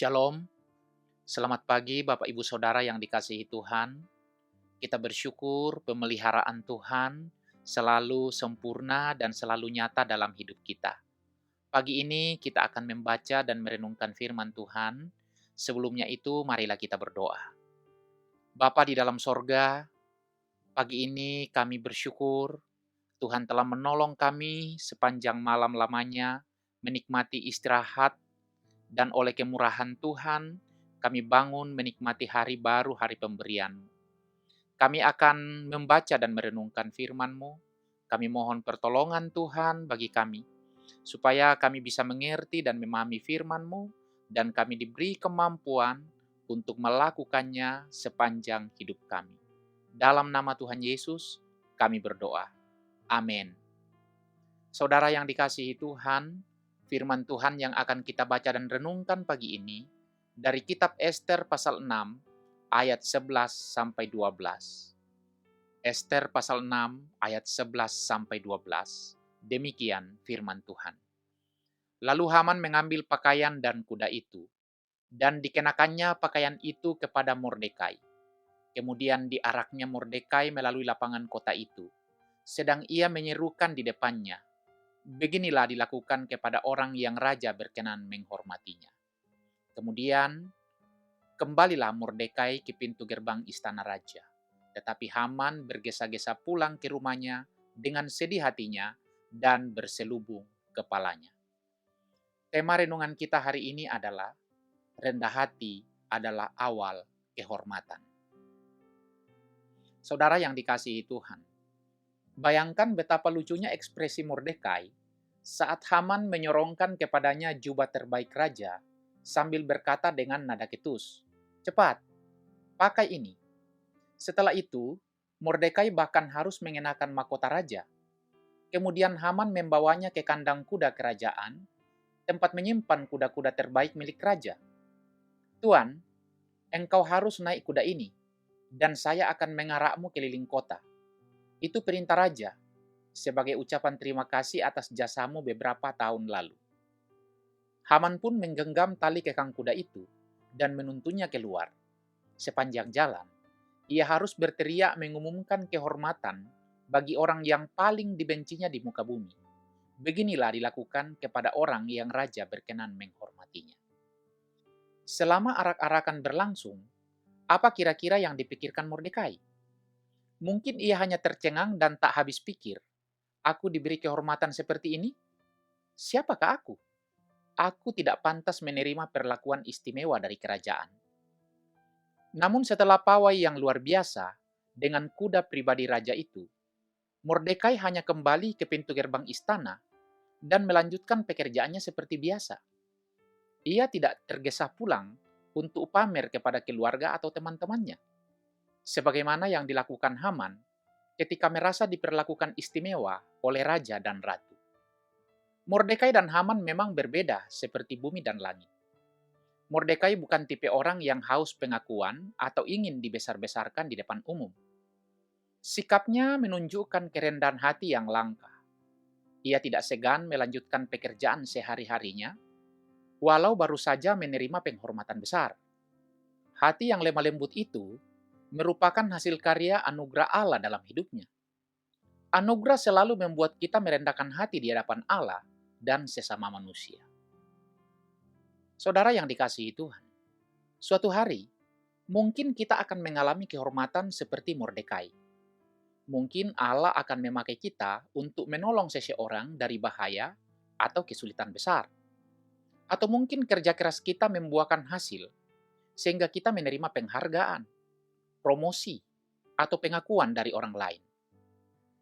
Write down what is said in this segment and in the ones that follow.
Shalom, selamat pagi Bapak Ibu Saudara yang dikasihi Tuhan. Kita bersyukur pemeliharaan Tuhan selalu sempurna dan selalu nyata dalam hidup kita. Pagi ini kita akan membaca dan merenungkan firman Tuhan. Sebelumnya itu marilah kita berdoa. Bapa di dalam sorga, pagi ini kami bersyukur Tuhan telah menolong kami sepanjang malam lamanya menikmati istirahat. Dan oleh kemurahan Tuhan, kami bangun menikmati hari baru, hari pemberian. Kami akan membaca dan merenungkan firman-Mu. Kami mohon pertolongan Tuhan bagi kami, supaya kami bisa mengerti dan memahami firman-Mu, dan kami diberi kemampuan untuk melakukannya sepanjang hidup kami. Dalam nama Tuhan Yesus, kami berdoa. Amin. Saudara yang dikasihi Tuhan, firman Tuhan yang akan kita baca dan renungkan pagi ini dari kitab Ester pasal 6 ayat 11 sampai 12. Ester pasal 6 ayat 11 sampai 12. Demikian firman Tuhan. Lalu Haman mengambil pakaian dan kuda itu dan dikenakannya pakaian itu kepada Mordekai. Kemudian diaraknya Mordekai melalui lapangan kota itu, sedang ia menyerukan di depannya, "Beginilah dilakukan kepada orang yang raja berkenan menghormatinya." Kemudian, kembalilah Mordekai ke pintu gerbang istana raja. Tetapi Haman bergesa-gesa pulang ke rumahnya dengan sedih hatinya dan berselubung kepalanya. Tema renungan kita hari ini adalah rendah hati adalah awal kehormatan. Saudara yang dikasihi Tuhan, bayangkan betapa lucunya ekspresi Mordekai saat Haman menyorongkan kepadanya jubah terbaik raja sambil berkata dengan nada ketus, "Cepat, pakai ini." Setelah itu, Mordekai bahkan harus mengenakan mahkota raja. Kemudian Haman membawanya ke kandang kuda kerajaan, tempat menyimpan kuda-kuda terbaik milik raja. "Tuan, engkau harus naik kuda ini, dan saya akan mengarakmu keliling kota." Itu perintah raja, sebagai ucapan terima kasih atas jasamu beberapa tahun lalu. Haman pun menggenggam tali kekang kuda itu dan menuntunnya keluar. Sepanjang jalan, ia harus berteriak mengumumkan kehormatan bagi orang yang paling dibencinya di muka bumi. Beginilah dilakukan kepada orang yang raja berkenan menghormatinya. Selama arak-arakan berlangsung, apa kira-kira yang dipikirkan Mordekai? Mungkin ia hanya tercengang dan tak habis pikir. Aku diberi kehormatan seperti ini? Siapakah aku? Aku tidak pantas menerima perlakuan istimewa dari kerajaan. Namun setelah pawai yang luar biasa dengan kuda pribadi raja itu, Mordekai hanya kembali ke pintu gerbang istana dan melanjutkan pekerjaannya seperti biasa. Ia tidak tergesa pulang untuk pamer kepada keluarga atau teman-temannya, sebagaimana yang dilakukan Haman ketika merasa diperlakukan istimewa oleh raja dan ratu. Mordekai dan Haman memang berbeda seperti bumi dan langit. Mordekai bukan tipe orang yang haus pengakuan atau ingin dibesar-besarkan di depan umum. Sikapnya menunjukkan kerendahan hati yang langka. Ia tidak segan melanjutkan pekerjaan sehari-harinya, walau baru saja menerima penghormatan besar. Hati yang lemah lembut itu merupakan hasil karya anugerah Allah dalam hidupnya. Anugerah selalu membuat kita merendahkan hati di hadapan Allah dan sesama manusia. Saudara yang dikasihi Tuhan, suatu hari mungkin kita akan mengalami kehormatan seperti Mordekai. Mungkin Allah akan memakai kita untuk menolong seseorang dari bahaya atau kesulitan besar. Atau mungkin kerja keras kita membuahkan hasil, sehingga kita menerima penghargaan, promosi, atau pengakuan dari orang lain.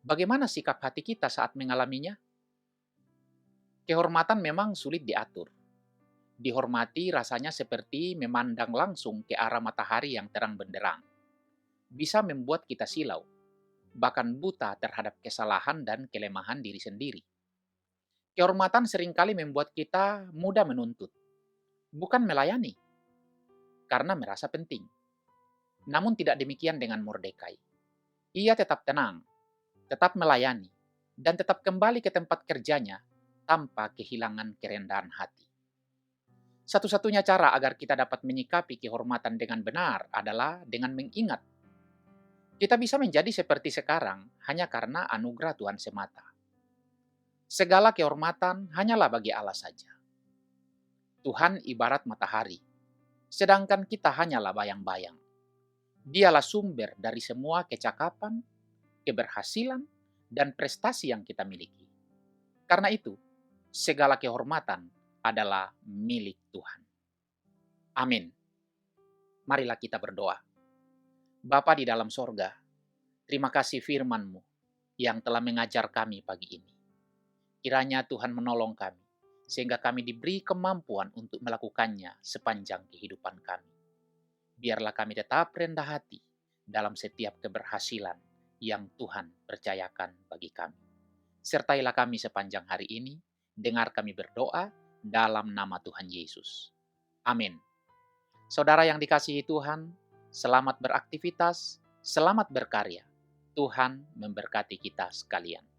Bagaimana sikap hati kita saat mengalaminya? Kehormatan memang sulit diatur. Dihormati rasanya seperti memandang langsung ke arah matahari yang terang benderang. Bisa membuat kita silau, bahkan buta terhadap kesalahan dan kelemahan diri sendiri. Kehormatan seringkali membuat kita mudah menuntut, bukan melayani, karena merasa penting. Namun tidak demikian dengan Mordekai. Ia tetap tenang, tetap melayani, dan tetap kembali ke tempat kerjanya tanpa kehilangan kerendahan hati. Satu-satunya cara agar kita dapat menyikapi kehormatan dengan benar adalah dengan mengingat kita bisa menjadi seperti sekarang hanya karena anugerah Tuhan semata. Segala kehormatan hanyalah bagi Allah saja. Tuhan ibarat matahari, sedangkan kita hanyalah bayang-bayang. Dialah sumber dari semua kecakapan, keberhasilan, dan prestasi yang kita miliki. Karena itu, segala kehormatan adalah milik Tuhan. Amin. Marilah kita berdoa. Bapa di dalam sorga, terima kasih firman-Mu yang telah mengajar kami pagi ini. Kiranya Tuhan menolong kami, sehingga kami diberi kemampuan untuk melakukannya sepanjang kehidupan kami. Biarlah kami tetap rendah hati dalam setiap keberhasilan yang Tuhan percayakan bagi kami. Sertailah kami sepanjang hari ini, dengar kami berdoa dalam nama Tuhan Yesus. Amin. Saudara yang dikasihi Tuhan, selamat beraktivitas, selamat berkarya. Tuhan memberkati kita sekalian.